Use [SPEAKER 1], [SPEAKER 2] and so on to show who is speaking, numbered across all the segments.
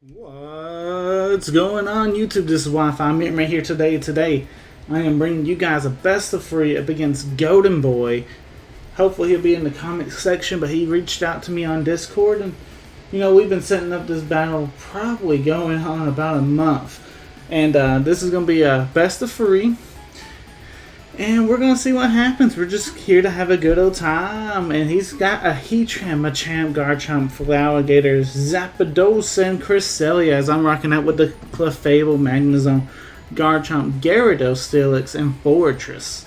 [SPEAKER 1] What's going on, YouTube? This is Wi-Fi. I'm right here today. Today, I am bringing you guys a best of three up against Golden Boy. Hopefully, he'll be in the comment section, but he reached out to me on Discord, and we've been setting up this battle probably going on about a month, and this is going to be a best of three. And we're going to see what happens. We're just here to have a good old time. And he's got a Heatran, Machamp, Garchomp, Flowalligators, Zapdos, and Cresselia. As I'm rocking out with the Clefable, Magnezone, Garchomp, Gyarados, Steelix, and Fortress.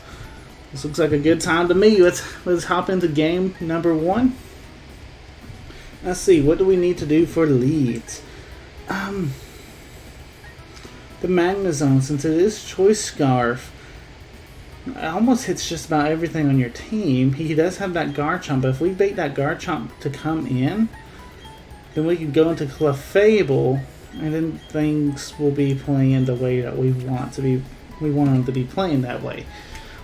[SPEAKER 1] This looks like a good time to me. Let's hop into game number one. Let's see, what do we need to do for leads? The Magnezone, since it is Choice Scarf, it almost hits just about everything on your team. He does have that Garchomp, but if we bait that Garchomp to come in, then we can go into Clefable, and then things will be playing the way that we want to be. We want them to be playing that way.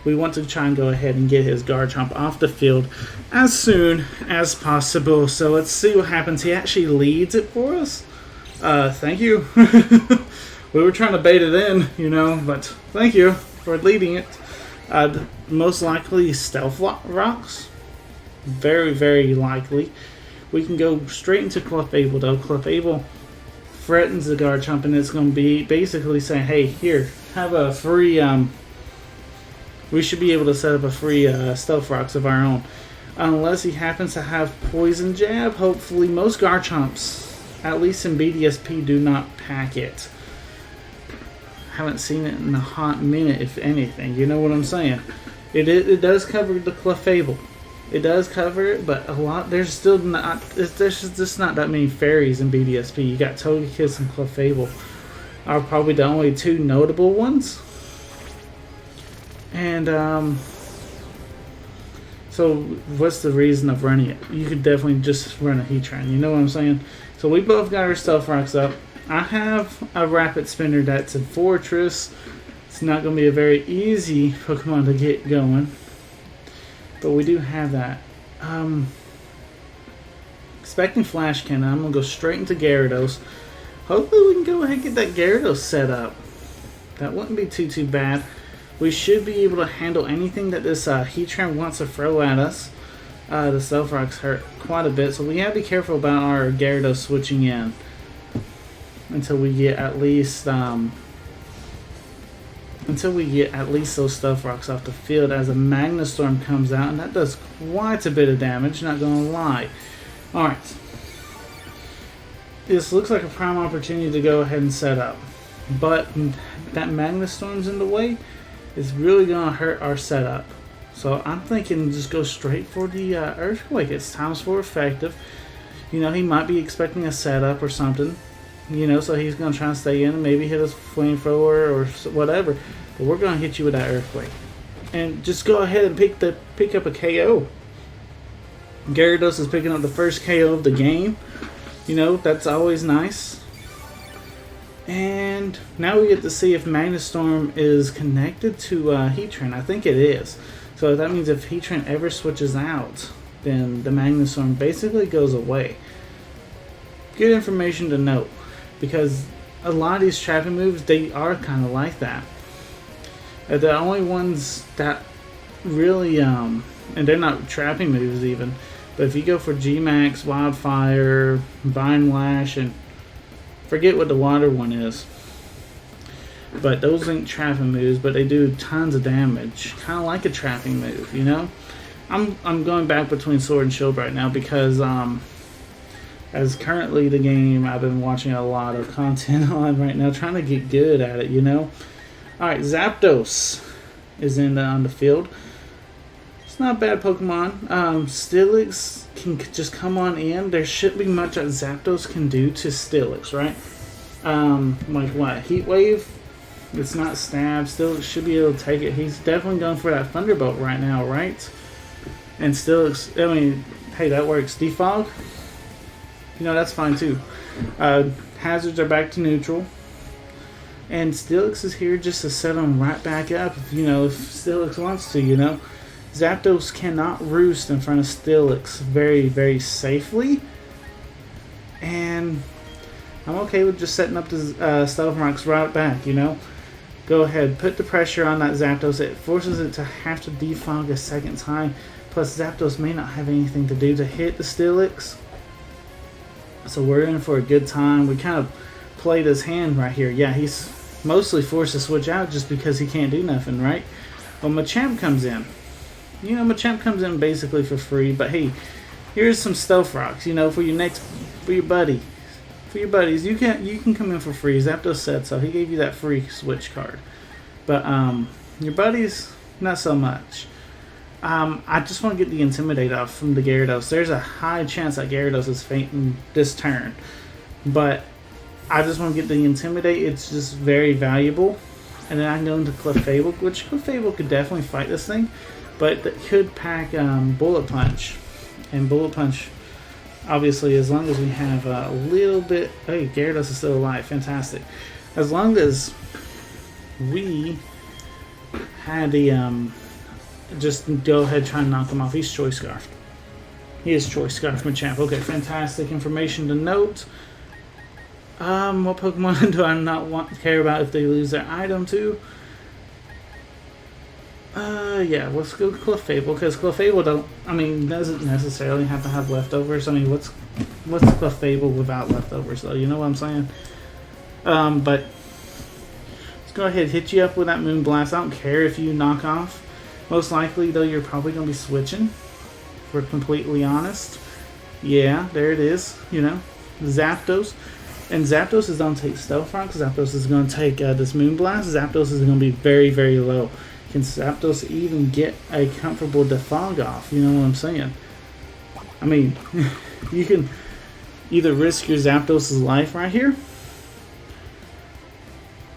[SPEAKER 1] We want to try and go ahead and get his Garchomp off the field as soon as possible. So let's see what happens. He actually leads it for us. Thank you. We were trying to bait it in, but thank you for leading it. Most likely Stealth Rocks. Very, very likely. We can go straight into Clefable though. Clefable threatens the Garchomp, and it's going to be basically saying, hey, here, have a free, we should be able to set up a free Stealth Rocks of our own. Unless he happens to have Poison Jab. Hopefully most Garchomps, at least in BDSP, do not pack it. Haven't seen it in a hot minute, if anything. You know what I'm saying? It does cover the Clefable. It does cover it, but a lot. There's still not. There's just not that many fairies in BDSP. You got Togekiss and Clefable are probably the only two notable ones. And so what's the reason of running it? You could definitely just run a Heatran. You know what I'm saying? So we both got our Stealth Rocks up. I have a Rapid Spinner that's in Fortress. It's not going to be a very easy Pokemon to get going, but we do have that. Expecting Flash Cannon. I'm going to go straight into Gyarados. Hopefully we can go ahead and get that Gyarados set up. That wouldn't be too bad. We should be able to handle anything that this Heatran wants to throw at us. The Stealth Rocks hurt quite a bit, so we have to be careful about our Gyarados switching in until we get at least those Stealth Rocks off the field, as a Magnastorm comes out, and that does quite a bit of damage, not gonna lie. Alright. This looks like a prime opportunity to go ahead and set up. But that Magnastorm's in the way is really gonna hurt our setup. So I'm thinking just go straight for the Earthquake. It's times 4 effective. He might be expecting a setup or something. So he's going to try and stay in and maybe hit us flamethrower or whatever. But we're going to hit you with that Earthquake. And just go ahead and pick up a KO. Gyarados is picking up the first KO of the game. That's always nice. And now we get to see if Magnastorm is connected to Heatran. I think it is. So that means if Heatran ever switches out, then the Magnastorm basically goes away. Good information to note, because a lot of these trapping moves, they are kind of like that. The only ones that really, and they're not trapping moves even, but if you go for G-Max, Wildfire, Vine Lash, and forget what the water one is, but those ain't trapping moves, but they do tons of damage, kind of like a trapping move, I'm going back between Sword and Shield right now because, as currently the game I've been watching a lot of content on right now, trying to get good at it, Alright, Zapdos is on the field. It's not a bad Pokemon. Steelix can just come on in. There shouldn't be much that Zapdos can do to Steelix, right? Like what? Heat Wave? It's not Stab. Steelix should be able to take it. He's definitely going for that Thunderbolt right now, right? And Steelix, hey, that works. Defog? That's fine too. Hazards are back to neutral. And Steelix is here just to set them right back up, if Steelix wants to, Zapdos cannot roost in front of Steelix very, very safely. And I'm okay with just setting up the Stealth Rocks right back, you know? Go ahead, put the pressure on that Zapdos. It forces it to have to defog a second time. Plus, Zapdos may not have anything to do to hit the Steelix. So we're in for a good time. We kind of played his hand right here. Yeah, he's mostly forced to switch out just because he can't do nothing, right? Well, Machamp comes in. You know, Machamp comes in basically for free. But hey, here's some Stealth Rocks, you know, for your buddy. For your buddies, you can come in for free. Zapdos said so. He gave you that free switch card. But your buddies, not so much. I just want to get the Intimidate off from the Gyarados. There's a high chance that Gyarados is fainting this turn. But I just want to get the Intimidate. It's just very valuable. And then I can go into Clefable, which Clefable could definitely fight this thing. But it could pack Bullet Punch. And Bullet Punch, obviously, as long as we have a little bit... Hey, Gyarados is still alive. Fantastic. As long as we had the... just go ahead and try and knock him off. He's Choice Scarf. He is Choice Scarf Machamp. Okay, fantastic information to note. What Pokemon do I not care about if they lose their item to? Yeah, let's go Clefable, because Clefable doesn't necessarily have to have leftovers. I mean, what's Clefable without leftovers, though? You know what I'm saying? But let's go ahead and hit you up with that Moonblast. I don't care if you knock off. Most likely, though, you're probably going to be switching, if we're completely honest. Yeah, there it is, you know, Zapdos. And Zapdos is going to take Stealth Rock. Zapdos is going to take this Moonblast. Zapdos is going to be very, very low. Can Zapdos even get a comfortable defog off? You know what I'm saying? I mean, you can either risk your Zapdos' life right here,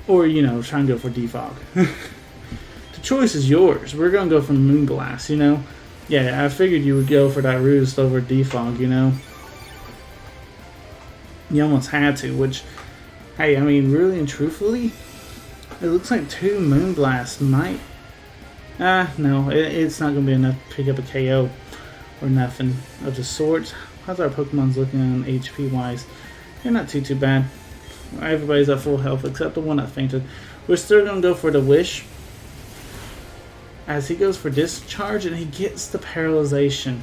[SPEAKER 1] or, you know, try and go for defog. The choice is yours. We're going to go for Moonblast, you know? Yeah, I figured you would go for that Roost over defog, you know? You almost had to, which, hey, I mean, really and truthfully, it looks like 2 Moonblasts might... no, it's not going to be enough to pick up a KO or nothing of the sort. How's our Pokemon's looking on HP-wise? They're not too bad. Everybody's at full health except the one that fainted. We're still going to go for the Wish, as he goes for Discharge, and he gets the Paralyzation.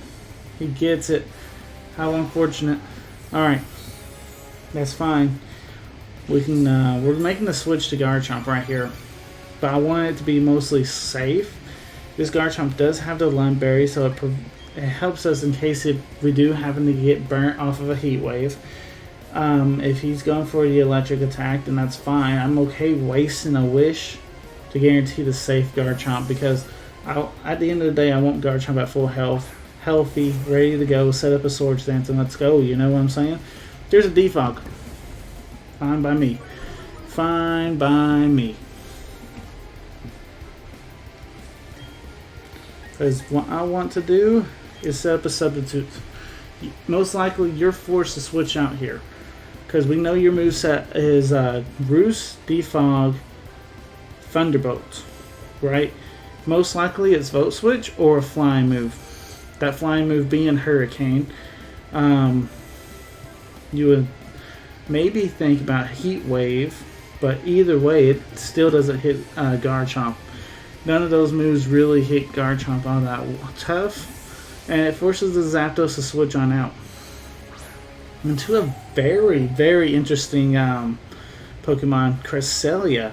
[SPEAKER 1] He gets it. How unfortunate. Alright. That's fine. We can, we're making the switch to Garchomp right here. But I want it to be mostly safe. This Garchomp does have the Lime Berry, so it helps us in case we do happen to get burnt off of a Heat Wave. If he's going for the Electric Attack, then that's fine. I'm okay wasting a Wish to guarantee the safe Garchomp, because at the end of the day, I want Garchomp at full health, healthy, ready to go, set up a Swords Dance, and let's go, you know what I'm saying? There's a defog. Fine by me. Fine by me. Because what I want to do is set up a substitute. Most likely, you're forced to switch out here, because we know your moveset is Roost, Defog, Thunderbolt, right? Most likely it's Volt Switch or a flying move. That flying move being Hurricane. You would maybe think about Heat Wave, but either way, it still doesn't hit Garchomp. None of those moves really hit Garchomp all that tough, and it forces the Zapdos to switch on out into a very, very interesting Pokemon, Cresselia.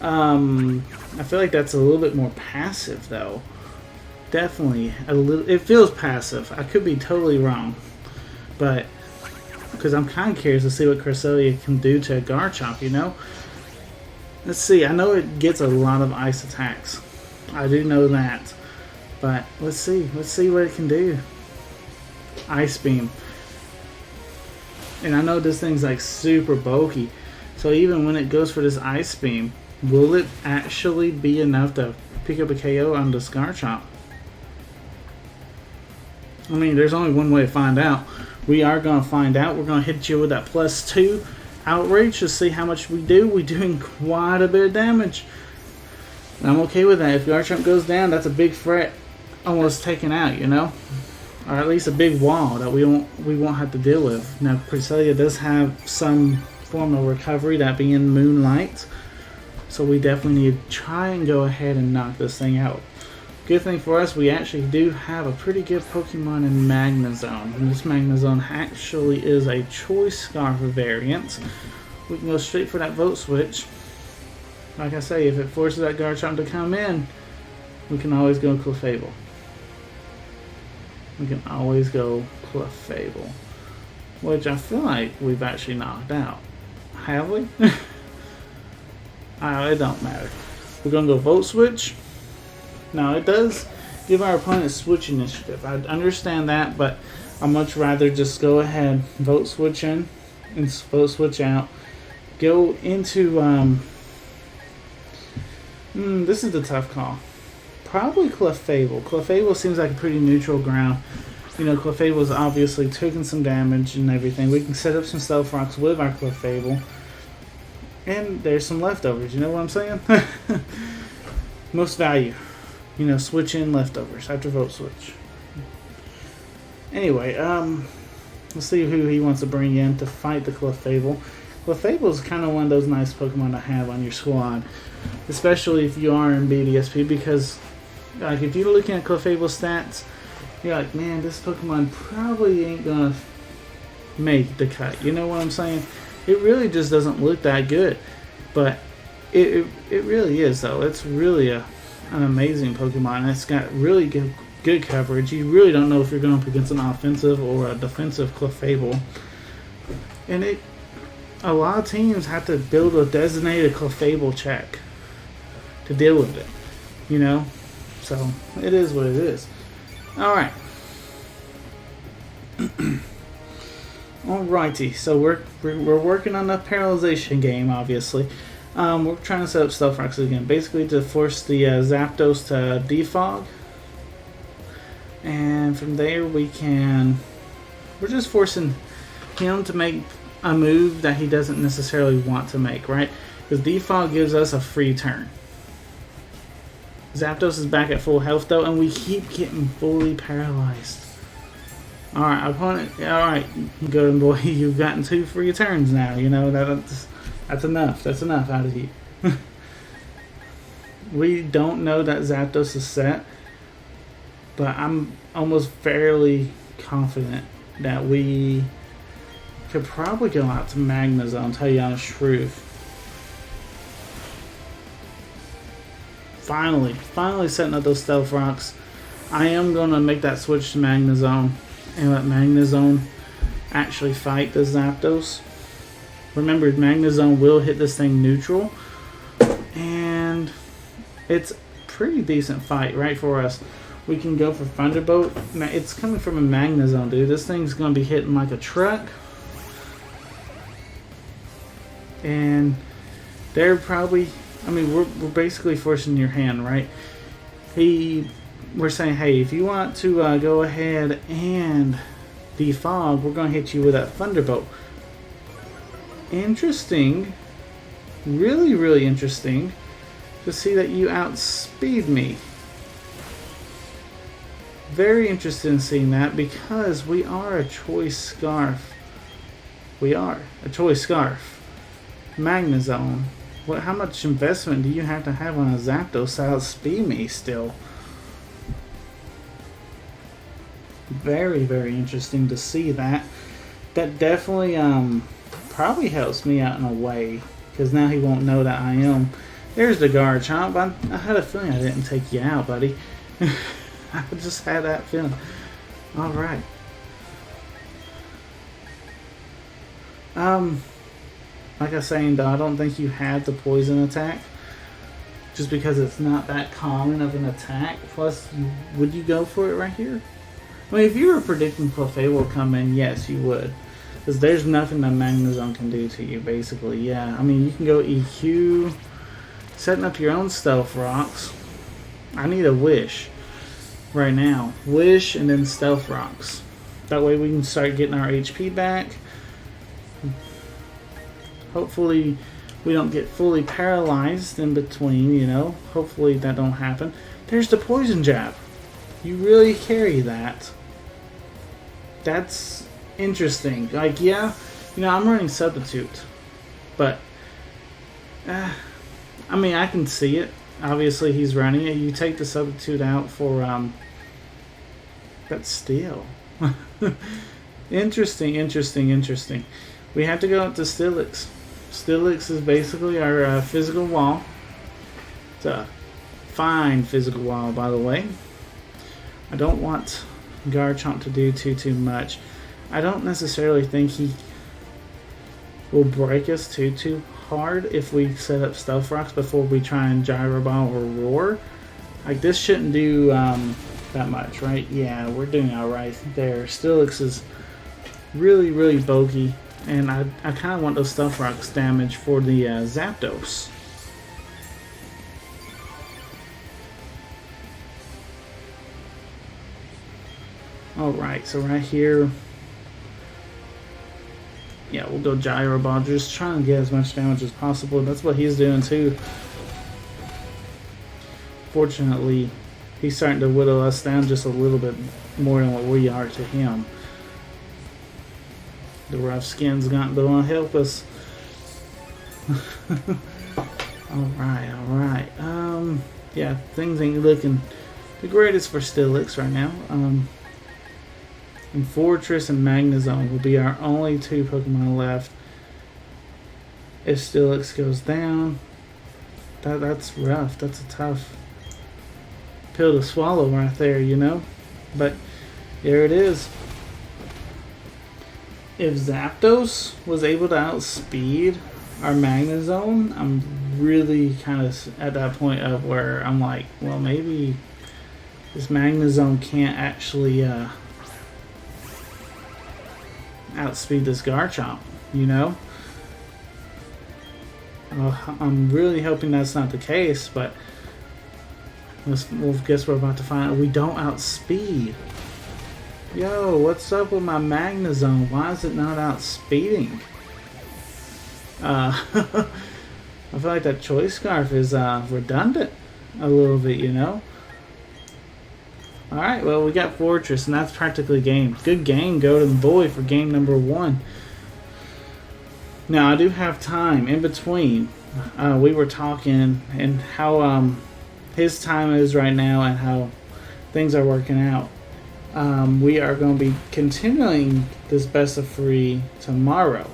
[SPEAKER 1] I feel like that's a little bit more passive, though. Definitely a little. It feels passive. I could be totally wrong, but because I'm kind of curious to see what Cresselia can do to a Garchomp. You know. Let's see. I know it gets a lot of ice attacks. I do know that, but let's see. Let's see what it can do. Ice Beam. And I know this thing's like super bulky, so even when it goes for this Ice Beam, will it actually be enough to pick up a KO on this Garchomp? I mean, there's only one way to find out. We are going to find out. We're going to hit you with that +2 Outrage to see how much we do. We're doing quite a bit of damage. And I'm okay with that. If Garchomp goes down, that's a big threat almost taken out, you know? Or at least a big wall that we won't have to deal with. Now, Cresselia does have some form of recovery, that being Moonlight. So we definitely need to try and go ahead and knock this thing out. Good thing for us, we actually do have a pretty good Pokemon in Magnezone. And this Magnezone actually is a Choice Scarf variant. We can go straight for that Vote Switch. Like I say, if it forces that Garchomp to come in, we can always go Clefable. We can always go Clefable. Which I feel like we've actually knocked out. Have we? It don't matter. We're going to go Vote Switch. Now, it does give our opponent switch initiative. I understand that, but I'd much rather just go ahead, Vote Switch in, and Vote Switch out. Go into, this is the tough call. Probably Clefable. Clefable seems like a pretty neutral ground. You know, Clefable's obviously taking some damage and everything. We can set up some Stealth Rocks with our Clefable. And there's some leftovers, you know what I'm saying? Most value. You know, switch in leftovers after Vote Switch. Anyway, let's see who he wants to bring in to fight the Clefable. Clefable is kind of one of those nice Pokemon to have on your squad. Especially if you are in BDSP, because like if you're looking at Clefable's stats, you're like, man, this Pokemon probably ain't gonna make the cut. You know what I'm saying? It really just doesn't look that good. But it really is, though. It's really an amazing Pokemon. It's got really good coverage. You really don't know if you're going up against an offensive or a defensive Clefable. And a lot of teams have to build a designated Clefable check to deal with it. You know? So, it is what it is. Alright. Alrighty, so we're working on the paralyzation game, obviously. We're trying to set up Stealth Rocks again, basically to force the Zapdos to defog. And from there we're just forcing him to make a move that he doesn't necessarily want to make, right? Because defog gives us a free turn. Zapdos is back at full health though, and we keep getting fully paralyzed. Alright, opponent. Alright, good boy. You've gotten 2 free turns now. You know, that's enough. That's enough out of you. We don't know that Zapdos is set, but I'm almost fairly confident that we could probably go out to Magnezone, tell you honest truth. Finally setting up those Stealth Rocks. I am going to make that switch to Magnezone and let Magnezone actually fight the Zapdos. Remember, Magnezone will hit this thing neutral, and it's a pretty decent fight, right, for us. We can go for Thunderbolt. It's coming from a Magnezone, dude. This thing's going to be hitting like a truck. And they're probably... I mean, we're basically forcing your hand, right? We're saying, hey, if you want to go ahead and defog, we're going to hit you with that Thunderbolt. Interesting. Really, really interesting to see that you outspeed me. Very interested in seeing that, because we are a Choice Scarf. We are a Choice Scarf. Magnezone. How much investment do you have to have on a Zapdos to outspeed me still? Very, very interesting to see that. That definitely probably helps me out in a way, because now he won't know that I am. There's the Garchomp. I had a feeling I didn't take you out, buddy. I just had that feeling. Alright. Like I was saying, though, I don't think you have the poison attack, just because it's not that common of an attack. Plus, would you go for it right here? I mean, if you were predicting Clefable will come in, yes, you would. Because there's nothing that Magnezone can do to you, basically. Yeah, I mean, you can go EQ, setting up your own Stealth Rocks. I need a Wish right now. Wish and then Stealth Rocks. That way we can start getting our HP back. Hopefully we don't get fully paralyzed in between, you know. Hopefully that don't happen. There's the Poison Jab. You really carry that. That's interesting. Like, yeah, you know, I'm running Substitute. But, I mean, I can see it. Obviously, he's running it. You take the substitute out for, but still. Interesting. We have to go up to Steelix. Steelix is basically our physical wall. It's a fine physical wall, by the way. I don't want Garchomp to do too much. I don't necessarily think he will break us too hard if we set up Stealth Rocks before we try and Gyro Ball or Roar. Like, this shouldn't do that much, right? Yeah, we're doing alright there. Steelix is really bulky, and I kind of want those Stealth Rocks damage for the Zapdos. Alright, so right here, yeah, we'll go Gyro Ball, just trying to get as much damage as possible. That's what he's doing too. Fortunately, he's starting to whittle us down just a little bit more than what we are to him. The rough skin's not going to help us. Alright. Yeah, things ain't looking the greatest for Steelix right now. And Fortress and Magnezone will be our only two Pokemon left. If Steelix goes down, that's rough. That's a tough pill to swallow right there, you know? But there it is. If Zapdos was able to outspeed our Magnezone, I'm really kind of at that point of where I'm like, well, maybe this Magnezone can't actually outspeed this Garchomp, you know? I'm really hoping that's not the case, but we'll guess we're about to find out. We don't outspeed. Yo, what's up with my Magnezone? Why is it not outspeeding? I feel like that Choice Scarf is redundant a little bit, you know? Alright, well, we got Fortress, and that's practically game. Good game, Golden Boy, for game number 1. Now, I do have time in between. We were talking and how his time is right now and how things are working out. We are going to be continuing this best of 3 tomorrow.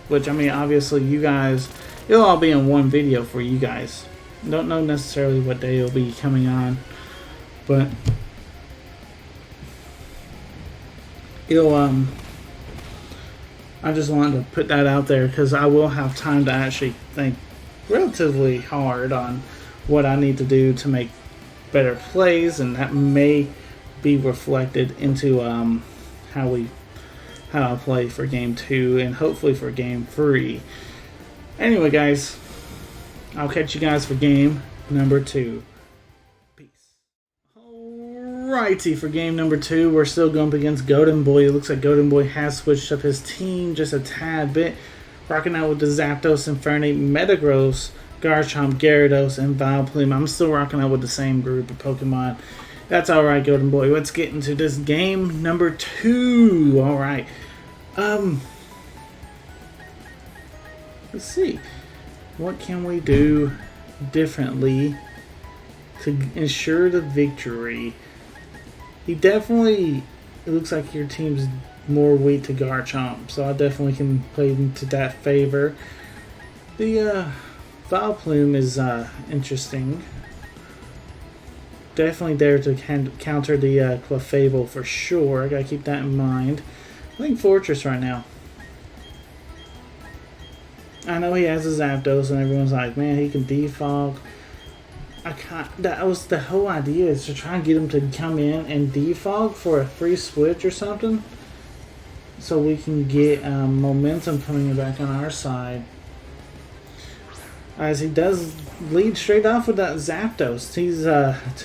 [SPEAKER 1] Which, I mean, obviously, you guys, it'll all be in one video for you guys. Don't know necessarily what day it'll be coming on, but it'll, I just wanted to put that out there because I will have time to actually think relatively hard on what I need to do to make better plays, and that may be reflected into how I play for game 2 and hopefully for game 3. Anyway, guys, I'll catch you guys for game number 2. Peace. Alrighty, for game number 2, we're still going up against Golden Boy. It looks like Golden Boy has switched up his team just a tad bit. Rocking out with the Zapdos, Infernape, Metagross, Garchomp, Gyarados, and Vileplume. I'm still rocking out with the same group of Pokemon. That's alright, Golden Boy. Let's get into this game number 2. Alright. Let's see. What can we do differently to ensure the victory? He definitely, it looks like your team's more weak to Garchomp, so I definitely can play into that favor. The Vileplume is interesting. Definitely there to counter the Clefable for sure. I gotta keep that in mind. I think Fortress right now. I know he has a Zapdos, and everyone's like, man, he can defog. That was the whole idea, is to try and get him to come in and defog for a free switch or something, so we can get momentum coming back on our side. As he does lead straight off with that Zapdos. He's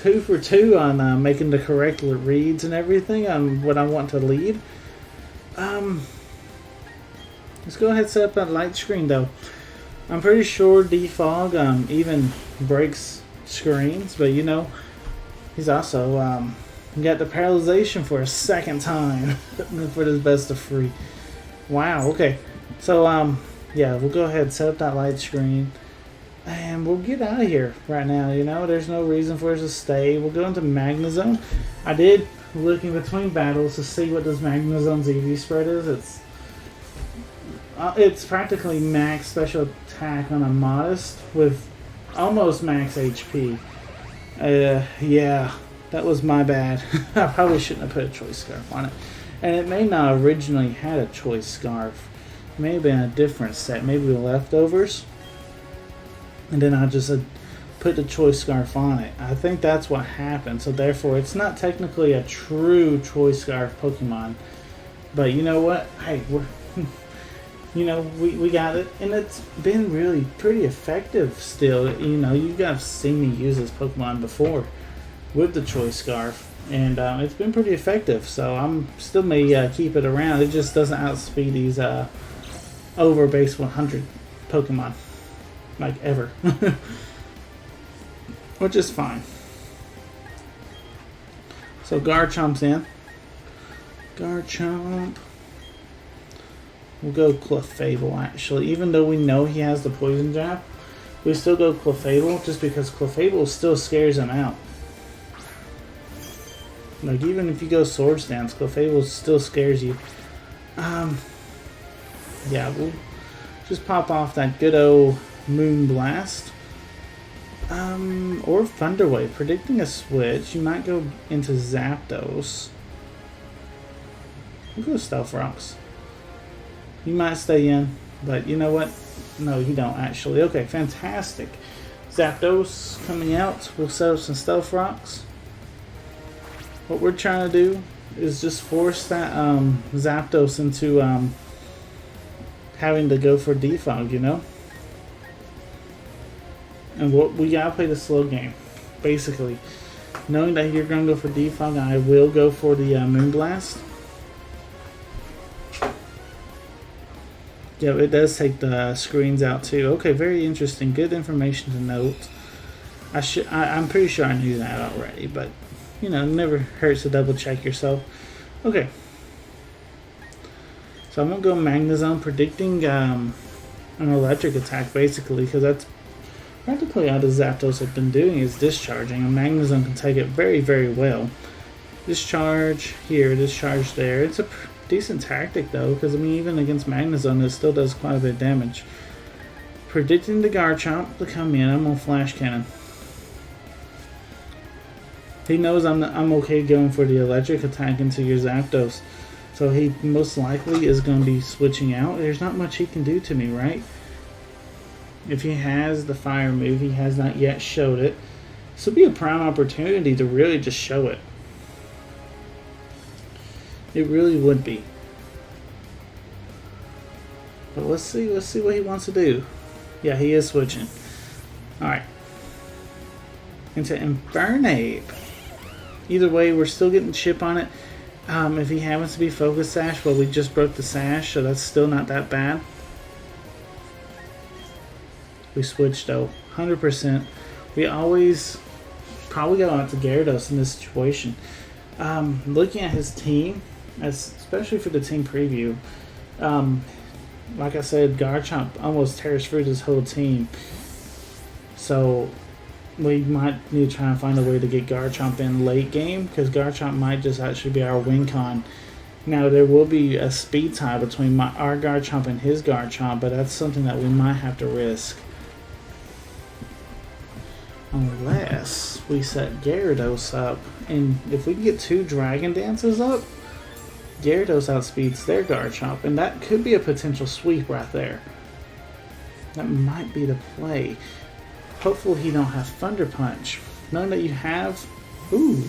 [SPEAKER 1] 2 for 2 on making the correct reads and everything on what I want to lead. Let's go ahead and set up that light screen though. I'm pretty sure defog even breaks screens, but you know, he's also got the paralyzation for a second time for this best of 3. Wow, okay. So yeah, we'll go ahead and set up that light screen. And we'll get out of here right now, you know. There's no reason for us to stay. We'll go into Magnezone. I did look in between battles to see what this Magnezone's EV spread is. It's practically max special attack on a modest with almost max HP. Yeah, that was my bad. I probably shouldn't have put a choice scarf on it. And it may not originally had a choice scarf. It may have been a different set, maybe the leftovers. And then I just put the choice scarf on it. I think that's what happened. So therefore, it's not technically a true choice scarf Pokemon. But you know what? Hey, you know, we got it, and it's been really pretty effective still. You know, you guys have seen me use this Pokemon before with the choice scarf, and it's been pretty effective. So I'm still may keep it around. It just doesn't outspeed these over base 100 Pokemon. Like ever. Which is fine. So Garchomp's in. Garchomp. We'll go Clefable actually. Even though we know he has the poison jab, we still go Clefable just because Clefable still scares him out. Like even if you go Sword Stance, Clefable still scares you. Yeah, we'll just pop off that good old Moon Blast, or Thunder Wave. Predicting a switch, you might go into Zapdos. We'll go Stealth Rocks. You might stay in, but you know what? No, you don't actually. Okay, fantastic. Zapdos coming out. We'll set up some Stealth Rocks. What we're trying to do is just force that Zapdos into having to go for Defog, you know? And we gotta play the slow game, basically. Knowing that you're gonna go for Defog, I will go for the Moonblast. Yeah, it does take the screens out too. Okay, very interesting. Good information to note. I'm pretty sure I knew that already, but you know, it never hurts to double check yourself. Okay. So I'm gonna go Magnezone, predicting an electric attack, basically, because that's practically all the Zapdos have been doing is discharging, and Magnezone can take it very, very well. Discharge here, discharge there. It's a decent tactic though, because I mean, even against Magnezone, it still does quite a bit of damage. Predicting the Garchomp to come in, I'm gonna Flash Cannon. He knows I'm okay going for the electric attack into your Zapdos, so he most likely is going to be switching out. There's not much he can do to me, right? If he has the fire move, he has not yet showed it. This would be a prime opportunity to really just show it. It really would be. But let's see what he wants to do. Yeah, he is switching. Alright. Into Infernape. Either way, we're still getting chip on it. If he happens to be Focus Sash, well, we just broke the Sash, so that's still not that bad. We switched though, 100%. We always probably go out to Gyarados in this situation. Looking at his team, especially for the team preview, like I said, Garchomp almost tears through his whole team. So we might need to try and find a way to get Garchomp in late game, because Garchomp might just actually be our win con. Now, there will be a speed tie between our Garchomp and his Garchomp, but that's something that we might have to risk. Unless we set Gyarados up, and if we can get 2 Dragon Dances up, Gyarados outspeeds their Garchomp, and that could be a potential sweep right there. That might be the play. Hopefully he don't have Thunder Punch. Knowing that you have... Ooh.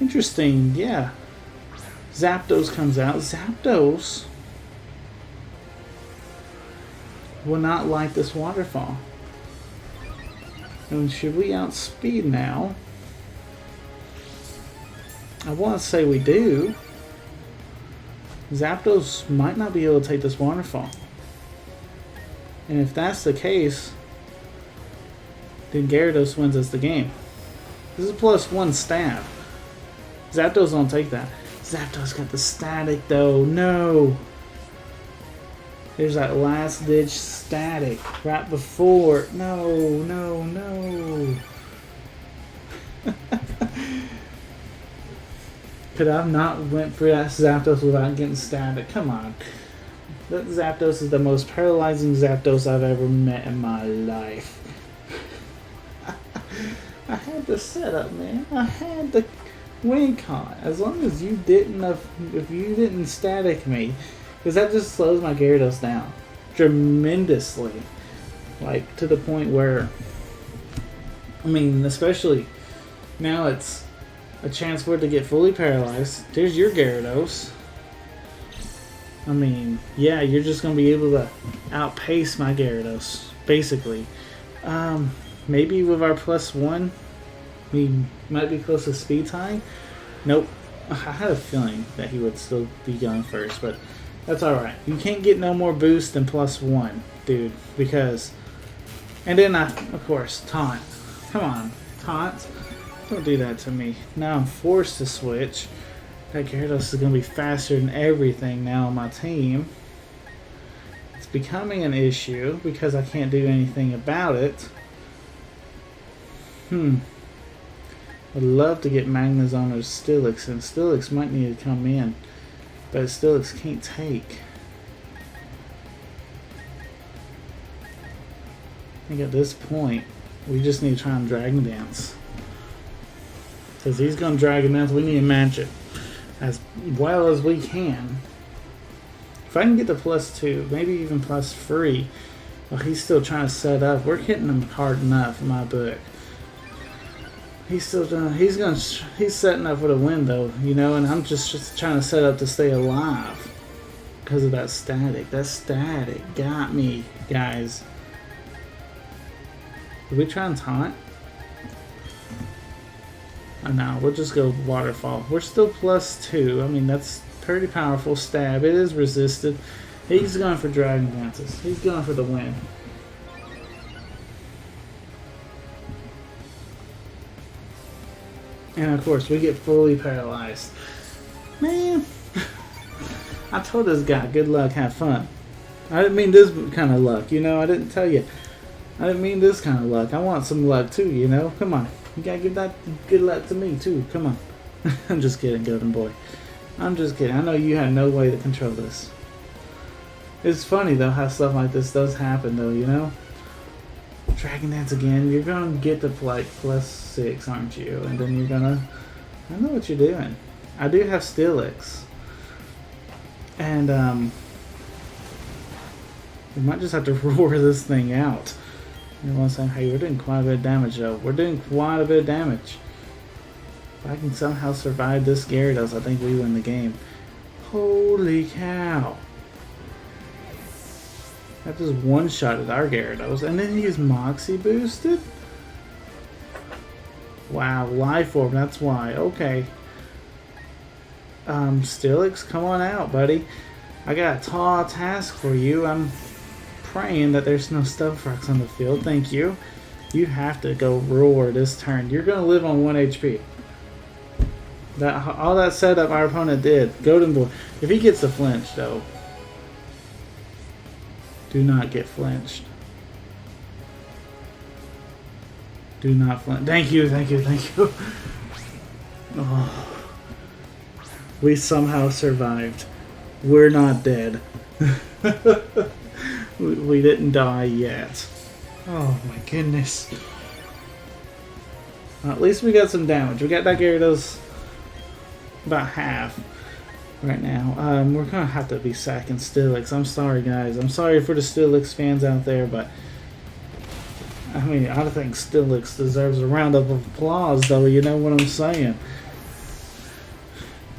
[SPEAKER 1] Interesting, yeah. Zapdos comes out. Zapdos will not like this waterfall. And should we outspeed now? I want to say we do. Zapdos might not be able to take this waterfall. And if that's the case, then Gyarados wins us the game. This is +1 stab. Zapdos don't take that. Zapdos got the static though. No. There's that last ditch static right before. No, no, no. Could I have not went for that Zapdos without getting static? Come on. That Zapdos is the most paralyzing Zapdos I've ever met in my life. I had the setup, man. I had the win con. As long as you didn't, if you didn't static me, because that just slows my Gyarados down tremendously. Like, to the point where, I mean, especially now it's a chance for it to get fully paralyzed. There's your Gyarados. I mean, yeah, you're just going to be able to outpace my Gyarados, basically. Maybe with our +1, we might be close to speed time. Nope. I had a feeling that he would still be going first, but that's alright. You can't get no more boost than +1, dude, because... And then of course, taunt. Come on, taunt. Don't do that to me. Now I'm forced to switch. That Gyarados is going to be faster than everything now on my team. It's becoming an issue because I can't do anything about it. I'd love to get Magnezone or Steelix, and Steelix might need to come in, but Steelix can't take. I think at this point, we just need to try and Dragon Dance. Because he's going to Dragon Dance, we need to match it as well as we can. If I can get the +2, maybe even +3, well, he's still trying to set up. We're hitting him hard enough in my book. He's still doing. He's setting up for the win though, you know. And I'm just trying to set up to stay alive because of that static. That static got me, guys. Did we try and taunt? Oh, no, we'll just go waterfall. We're still +2. I mean, that's pretty powerful stab. It is resisted. He's going for Dragon Dances. He's going for the win. And of course, we get fully paralyzed. Man, I told this guy, good luck, have fun. I didn't mean this kind of luck, you know. I didn't tell you. I didn't mean this kind of luck. I want some luck too, you know. Come on. You gotta give that good luck to me too. Come on. I'm just kidding, Golden Boy. I'm just kidding. I know you had no way to control this. It's funny though how stuff like this does happen though, you know. Dragon Dance again. You're gonna get to like +6, aren't you? And then you're gonna... I know what you're doing. I do have Steelix. And we might just have to roar this thing out. You know what I'm saying? Hey, we're doing quite a bit of damage though. We're doing quite a bit of damage. If I can somehow survive this Gyarados, I think we win the game. Holy cow. That just one-shotted our Gyarados. And then he's Moxie boosted? Wow, Life Orb, that's why. Okay. Steelix, come on out, buddy. I got a tall task for you. I'm praying that there's no Stunfrox on the field. Thank you. You have to go roar this turn. You're going to live on 1 HP. All that setup our opponent did. Golden Boy. If he gets the flinch, though. Do not get flinched. Do not flinch. Thank you, thank you, thank you. Oh. We somehow survived. We're not dead. We didn't die yet. Oh my goodness. Well, at least we got some damage. We got that Gyarados about half right now. We're gonna have to be sacking Steelix. I'm sorry, guys. I'm sorry for the Steelix fans out there, but I mean, I think Steelix deserves a round of applause, though. You know what I'm saying?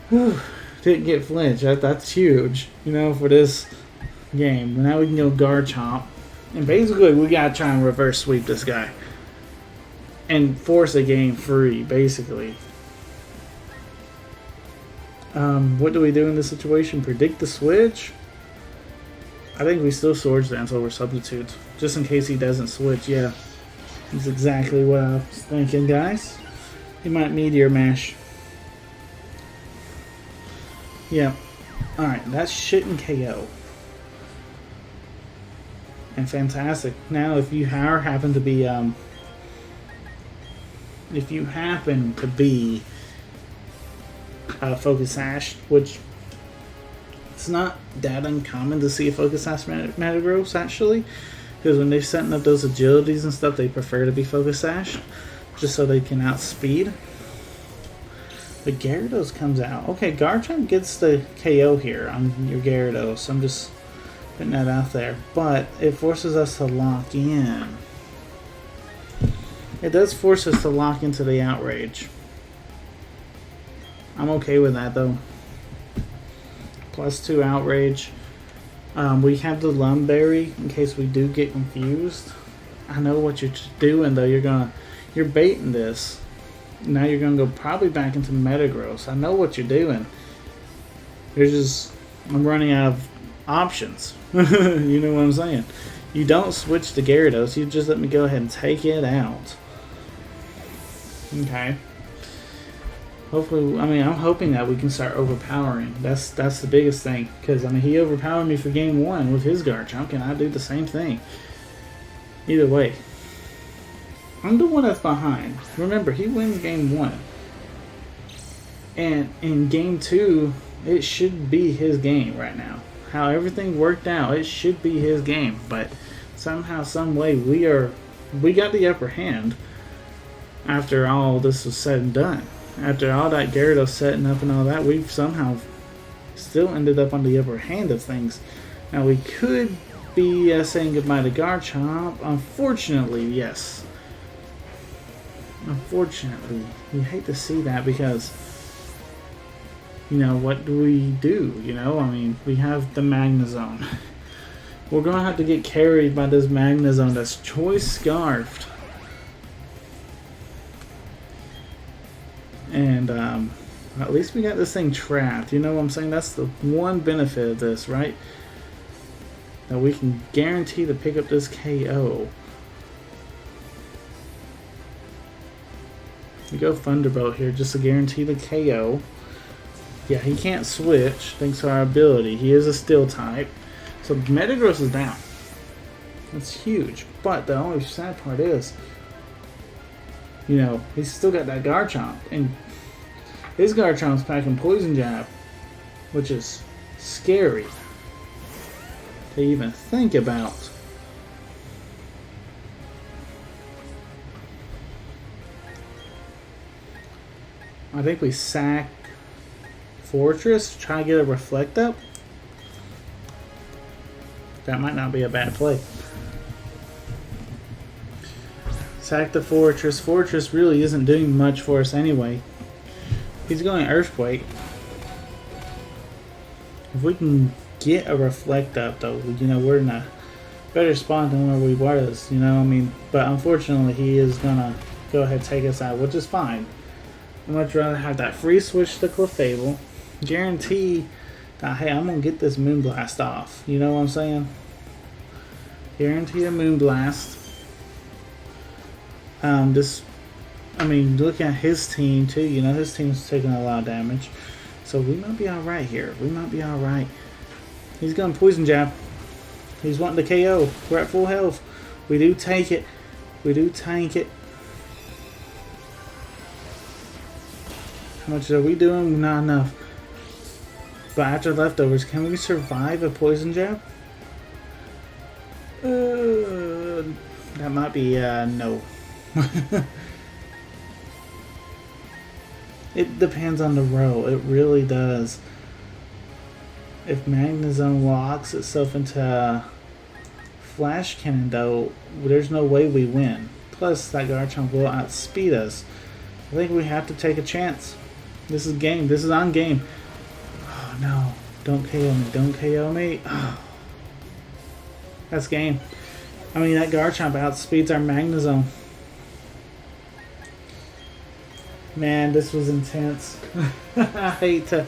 [SPEAKER 1] Whew. Didn't get flinched. That's huge, you know, for this game. Now we can go Garchomp, and basically we gotta try and reverse sweep this guy and force a game free, basically. What do we do in this situation? Predict the switch? I think we still Swords Dance over Substitute, just in case he doesn't switch. Yeah, that's exactly what I was thinking, guys. He might Meteor Mash. Yeah. Alright, that shouldn't KO. And fantastic. Now, if you happen to be Focus Sash, which it's not that uncommon to see a Focus Sash Metagross actually, because when they're setting up those agilities and stuff, they prefer to be Focus Sash just so they can outspeed. The Gyarados comes out. Okay, Garchomp gets the KO here on your Gyarados. I'm just putting that out there. But it forces us to lock in. It does force us to lock into the Outrage. I'm okay with that though. +2 Outrage. We have the Lumberry in case we do get confused. I know what you're doing though. You're baiting this. Now you're gonna go probably back into Metagross. I know what you're doing. I'm running out of options. You know what I'm saying? You don't switch to Gyarados. You just let me go ahead and take it out. Okay. Hopefully, I'm hoping that we can start overpowering. That's the biggest thing. Because, he overpowered me for game 1 with his Garchomp, and I do the same thing. Either way. I'm the one that's behind. Remember, he wins game 1. And in game 2, it should be his game right now. How everything worked out, it should be his game. But somehow, some way, we got the upper hand after all this was said and done. After all that Gyarados setting up and all that, we've somehow still ended up on the upper hand of things. Now, we could be saying goodbye to Garchomp. Unfortunately, yes. Unfortunately, you hate to see that because, what do we do? We have the Magnezone. We're going to have to get carried by this Magnezone that's Choice Scarfed. And at least we got this thing trapped. You know what I'm saying? That's the one benefit of this, right? That we can guarantee to pick up this KO. We go Thunderbolt here just to guarantee the KO. Yeah, he can't switch thanks to our ability. He is a Steel type. So Metagross is down. That's huge. But the only sad part is, he's still got that Garchomp. And his Garchomp's packing Poison Jab, which is scary to even think about. I think we sack Fortress, try to get a Reflect Up. That might not be a bad play. Sack the Fortress. Fortress really isn't doing much for us anyway. He's going Earthquake. If we can get a Reflect Up though, we're in a better spot than where we was, But unfortunately he is gonna go ahead and take us out, which is fine. I'd much rather have that free switch to Clefable. Guarantee that, hey, I'm going to get this Moonblast off. You know what I'm saying? Guarantee a Moonblast. Look at his team too. His team's taking a lot of damage. So we might be alright here. We might be alright. He's going Poison Jab. He's wanting the KO. We're at full health. We do take it. We do tank it. How much are we doing? Not enough. But after leftovers, can we survive a Poison Jab? That might be no. It depends on the row. It really does. If Magnezone locks itself into Flash Cannon, though, there's no way we win. Plus, that Garchomp will outspeed us. I think we have to take a chance. This is game. This is on game. Oh no. Don't KO me. Don't KO me. Oh. That's game. That Garchomp outspeeds our Magnezone. Man, this was intense. I hate to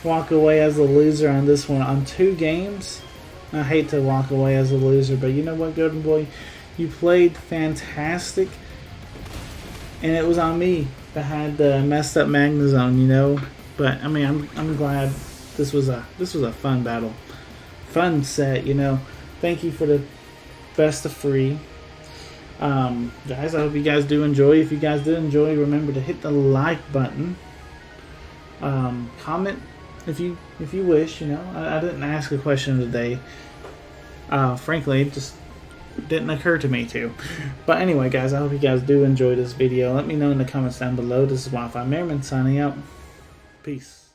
[SPEAKER 1] walk away as a loser on this one. On 2 games, I hate to walk away as a loser. But you know what, Golden Boy? You played fantastic. And it was on me that had the messed up Magnezone, But I'm glad this was a fun battle, fun set, Thank you for the best of free. Guys, I hope you guys do enjoy. If you guys did enjoy, remember to hit the like button. Comment if you wish. You know, I didn't ask a question today. Frankly, it just didn't occur to me to. But anyway, guys, I hope you guys do enjoy this video. Let me know in the comments down below. This is Wi-Fi Merriman signing out. Peace.